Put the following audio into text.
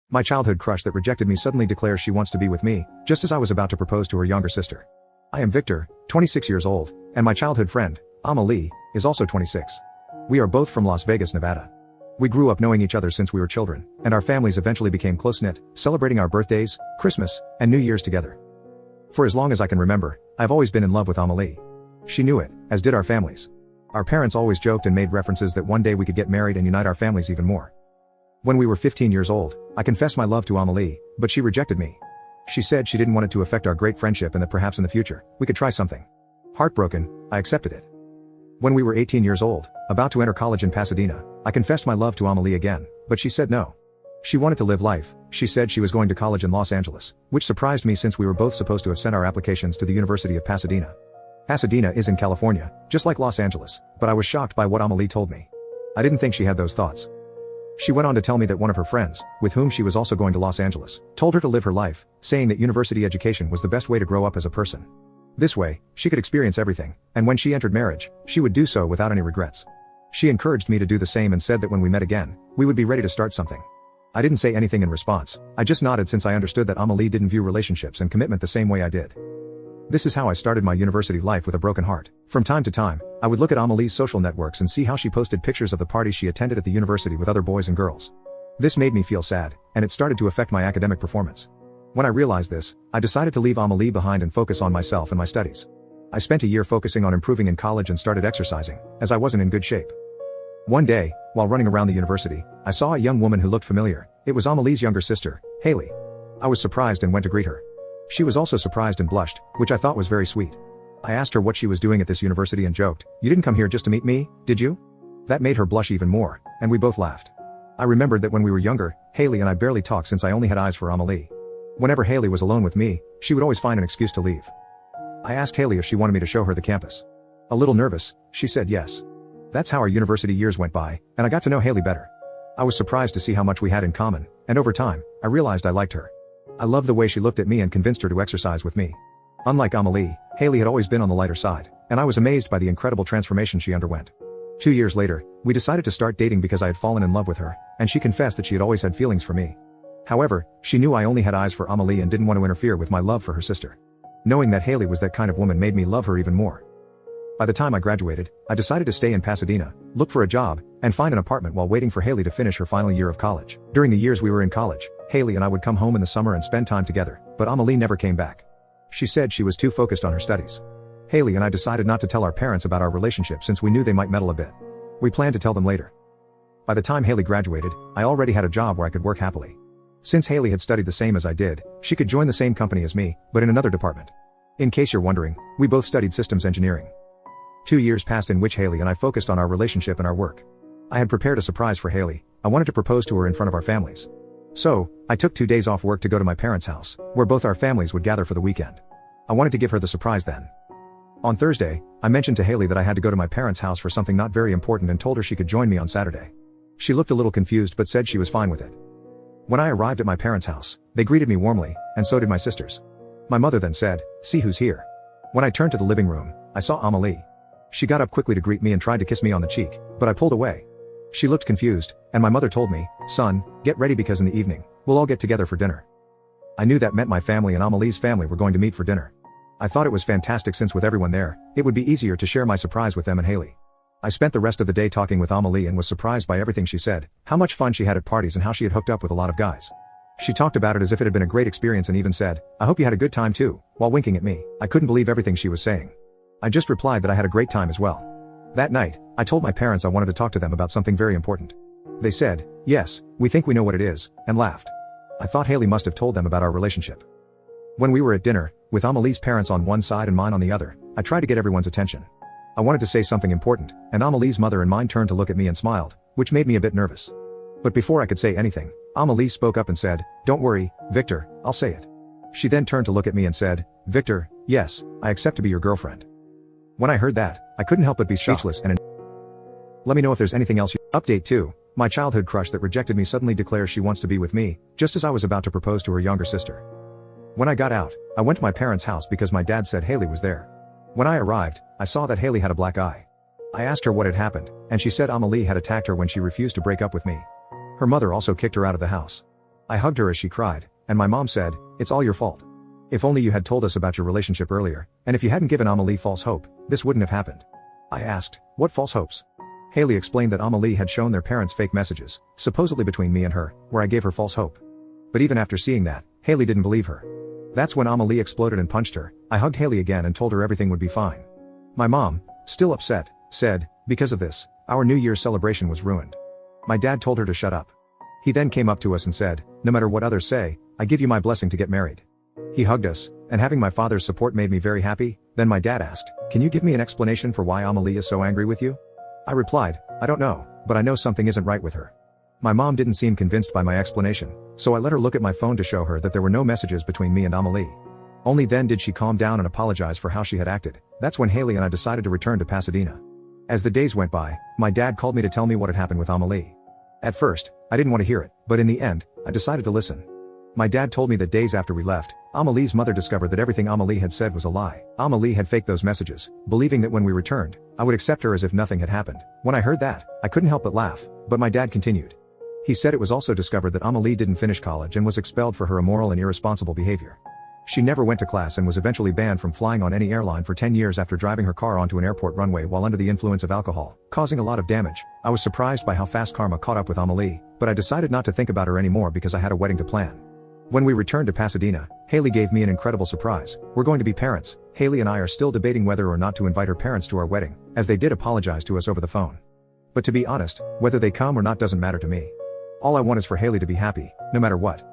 My childhood crush that rejected me suddenly declares she wants to be with me, just as I was about to propose to her younger sister. I am Victor, 26 years old, and my childhood friend, Amelie, is also 26. We are both from Las Vegas, Nevada. We grew up knowing each other since we were children, and our families eventually became close-knit, celebrating our birthdays, Christmas, and New Year's together. For as long as I can remember, I've always been in love with Amelie. She knew it, as did our families. Our parents always joked and made references that one day we could get married and unite our families even more. When we were 15 years old, I confessed my love to Amelie, but she rejected me. She said she didn't want it to affect our great friendship and that perhaps in the future, we could try something. Heartbroken, I accepted it. When we were 18 years old, about to enter college in Pasadena, I confessed my love to Amelie again, but she said no. She wanted to live life. She said she was going to college in Los Angeles, which surprised me since we were both supposed to have sent our applications to the University of Pasadena. Pasadena is in California, just like Los Angeles, but I was shocked by what Amelie told me. I didn't think she had those thoughts. She went on to tell me that one of her friends, with whom she was also going to Los Angeles, told her to live her life, saying that university education was the best way to grow up as a person. This way, she could experience everything, and when she entered marriage, she would do so without any regrets. She encouraged me to do the same and said that when we met again, we would be ready to start something. I didn't say anything in response, I just nodded since I understood that Amelie didn't view relationships and commitment the same way I did. This is how I started my university life with a broken heart. From time to time, I would look at Amelie's social networks and see how she posted pictures of the parties she attended at the university with other boys and girls. This made me feel sad, and it started to affect my academic performance. When I realized this, I decided to leave Amelie behind and focus on myself and my studies. I spent a year focusing on improving in college and started exercising, as I wasn't in good shape. One day, while running around the university, I saw a young woman who looked familiar. It was Amelie's younger sister, Haley. I was surprised and went to greet her. She was also surprised and blushed, which I thought was very sweet. I asked her what she was doing at this university and joked, "You didn't come here just to meet me, did you?" That made her blush even more, and we both laughed. I remembered that when we were younger, Haley and I barely talked since I only had eyes for Amelie. Whenever Haley was alone with me, she would always find an excuse to leave. I asked Haley if she wanted me to show her the campus. A little nervous, she said yes. That's how our university years went by, and I got to know Haley better. I was surprised to see how much we had in common, and over time, I realized I liked her. I loved the way she looked at me and convinced her to exercise with me. Unlike Amelie, Haley had always been on the lighter side, and I was amazed by the incredible transformation she underwent. 2 years later, we decided to start dating because I had fallen in love with her, and she confessed that she had always had feelings for me. However, she knew I only had eyes for Amelie and didn't want to interfere with my love for her sister. Knowing that Haley was that kind of woman made me love her even more. By the time I graduated, I decided to stay in Pasadena, look for a job, and find an apartment while waiting for Haley to finish her final year of college. During the years we were in college, Haley and I would come home in the summer and spend time together, but Amelie never came back. She said she was too focused on her studies. Haley and I decided not to tell our parents about our relationship since we knew they might meddle a bit. We planned to tell them later. By the time Haley graduated, I already had a job where I could work happily. Since Haley had studied the same as I did, she could join the same company as me, but in another department. In case you're wondering, we both studied systems engineering. 2 years passed in which Haley and I focused on our relationship and our work. I had prepared a surprise for Haley. I wanted to propose to her in front of our families. So, I took 2 days off work to go to my parents' house, where both our families would gather for the weekend. I wanted to give her the surprise then. On Thursday, I mentioned to Haley that I had to go to my parents' house for something not very important and told her she could join me on Saturday. She looked a little confused but said she was fine with it. When I arrived at my parents' house, they greeted me warmly, and so did my sisters. My mother then said, "See who's here." When I turned to the living room, I saw Amelie. She got up quickly to greet me and tried to kiss me on the cheek, but I pulled away. She looked confused, and my mother told me, "Son, get ready because in the evening, we'll all get together for dinner." I knew that meant my family and Amelie's family were going to meet for dinner. I thought it was fantastic since with everyone there, it would be easier to share my surprise with them and Haley. I spent the rest of the day talking with Amelie and was surprised by everything she said, how much fun she had at parties and how she had hooked up with a lot of guys. She talked about it as if it had been a great experience and even said, "I hope you had a good time too," while winking at me. I couldn't believe everything she was saying. I just replied that I had a great time as well. That night, I told my parents I wanted to talk to them about something very important. They said, "Yes, we think we know what it is," and laughed. I thought Haley must have told them about our relationship. When we were at dinner, with Amelie's parents on one side and mine on the other, I tried to get everyone's attention. I wanted to say something important, and Amelie's mother and mine turned to look at me and smiled, which made me a bit nervous. But before I could say anything, Amelie spoke up and said, "Don't worry, Victor, I'll say it." She then turned to look at me and said, "Victor, yes, I accept to be your girlfriend." When I heard that, I couldn't help but be speechless and let me know if there's anything else. Update 2. My childhood crush that rejected me suddenly declares she wants to be with me, just as I was about to propose to her younger sister. When I got out, I went to my parents' house because my dad said Haley was there. When I arrived, I saw that Haley had a black eye. I asked her what had happened, and she said Amelie had attacked her when she refused to break up with me. Her mother also kicked her out of the house. I hugged her as she cried, and my mom said, "It's all your fault. If only you had told us about your relationship earlier, and if you hadn't given Amelie false hope, this wouldn't have happened." I asked, "What false hopes?" Haley explained that Amelie had shown their parents fake messages, supposedly between me and her, where I gave her false hope. But even after seeing that, Haley didn't believe her. That's when Amelie exploded and punched her. I hugged Haley again and told her everything would be fine. My mom, still upset, said, "Because of this, our New Year's celebration was ruined." My dad told her to shut up. He then came up to us and said, "No matter what others say, I give you my blessing to get married." He hugged us, and having my father's support made me very happy. Then my dad asked, "Can you give me an explanation for why Amelie is so angry with you?" I replied, "I don't know, but I know something isn't right with her." My mom didn't seem convinced by my explanation, so I let her look at my phone to show her that there were no messages between me and Amelie. Only then did she calm down and apologize for how she had acted. That's when Haley and I decided to return to Pasadena. As the days went by, my dad called me to tell me what had happened with Amelie. At first, I didn't want to hear it, but in the end, I decided to listen. My dad told me that days after we left, Amelie's mother discovered that everything Amelie had said was a lie. Amelie had faked those messages, believing that when we returned, I would accept her as if nothing had happened. When I heard that, I couldn't help but laugh, but my dad continued. He said it was also discovered that Amelie didn't finish college and was expelled for her immoral and irresponsible behavior. She never went to class and was eventually banned from flying on any airline for 10 years after driving her car onto an airport runway while under the influence of alcohol, causing a lot of damage. I was surprised by how fast karma caught up with Amelie, but I decided not to think about her anymore because I had a wedding to plan. When we returned to Pasadena, Haley gave me an incredible surprise. We're going to be parents. Haley and I are still debating whether or not to invite her parents to our wedding, as they did apologize to us over the phone. But to be honest, whether they come or not doesn't matter to me. All I want is for Haley to be happy, no matter what.